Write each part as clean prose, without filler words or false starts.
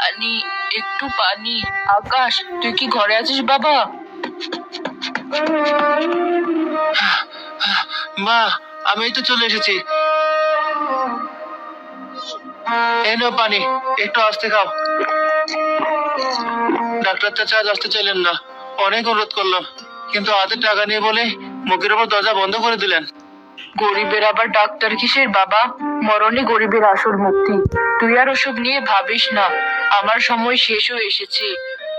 পানি, একটু পানি। আকাশ, তুই কি ঘরে আছিস বাবা? মা, আমি এই তো চলে এসেছি। এই নাও পানি, একটু আস্তে খাও। ডাক্তার চাচা আজ আসতে চাইলেন না, অনেক অনুরোধ করলাম, কিন্তু হাতে টাকা নিয়ে বলে মুখের উপর দরজা বন্ধ করে দিলেন। গরিবের আবার ডাক্তার কিসের বাবা? মরণই গরিবের আসল মুক্তি। তুই আর ওসব নিয়ে ভাবিস না। আমার সময় শেষ হয়ে এসেছে।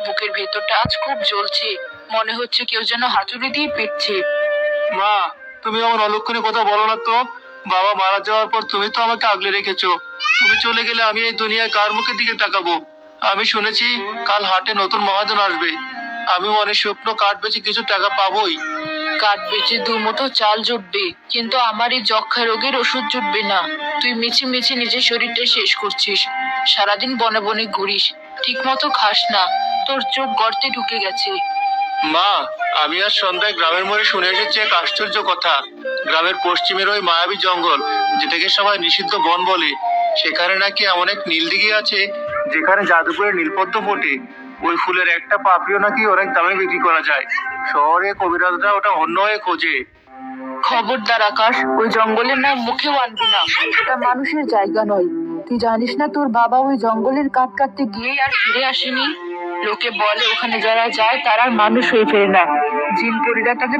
বুকের ভেতরটা আজ খুব জ্বলছে, মনে হচ্ছে কেউ যেন হাতুড়ি দিয়ে পিটছে। মা, তুমি আমার অলক্ষণে কথা বলো না তো। বাবা মারা যাওয়ার পর তুমি তো আমাকে আগলে রেখেছো। তুমি চলে গেলে আমি এই দুনিয়ায় কার মুখের দিকে তাকাবো? আমি শুনেছি কাল হাটে নতুন মহাজন আসবে। আমি মনে স্বপ্ন কাঠ বেচে কিছু টাকা পাবোই। কাঠ বেচে দুমুঠো চাল জুটবে, কিন্তু আমার এই যক্ষা রোগের ওষুধ জুটবে না। তুই মিছি মিছি নিজের শরীরটা শেষ করছিস। সারাদিন বনে বনে ঘুরিস, ঠিক মতো খাস না। তোর চোখ গর্তে ঢুকে গেছে। মা, আমি আজ সন্ধ্যায় গ্রামের মোড়ে শুনে এসেছি এক আশ্চর্য কথা। গ্রামের পশ্চিমের ওই মায়াবী জঙ্গল, যেটাকে সবাই নিষিদ্ধ বন বলে, সেখানে নাকি এমন এক নীলদিঘি আছে যেখানে জাদুকরের নীলপদ্ম ফোটে। ওই ফুলের একটা পাপড়িও নাকি অনেক দামে বিক্রি করা যায়। শহরে কবিরাজরা ওটা অন্য হয়ে খোঁজে। খবরদার আকাশ, ওই জঙ্গলের নাম মুখেও আনবি না। এটা মানুষের জায়গা নয়। তুই জানিস না তোর বাবা ওই জঙ্গলের কাঠ কাটতে গিয়ে আর ফিরে আসেনি? লোকে বলে ওখানে যারা যায় তারা আর মানুষ হয়ে ফেরে না। জিন পরীরা তাকে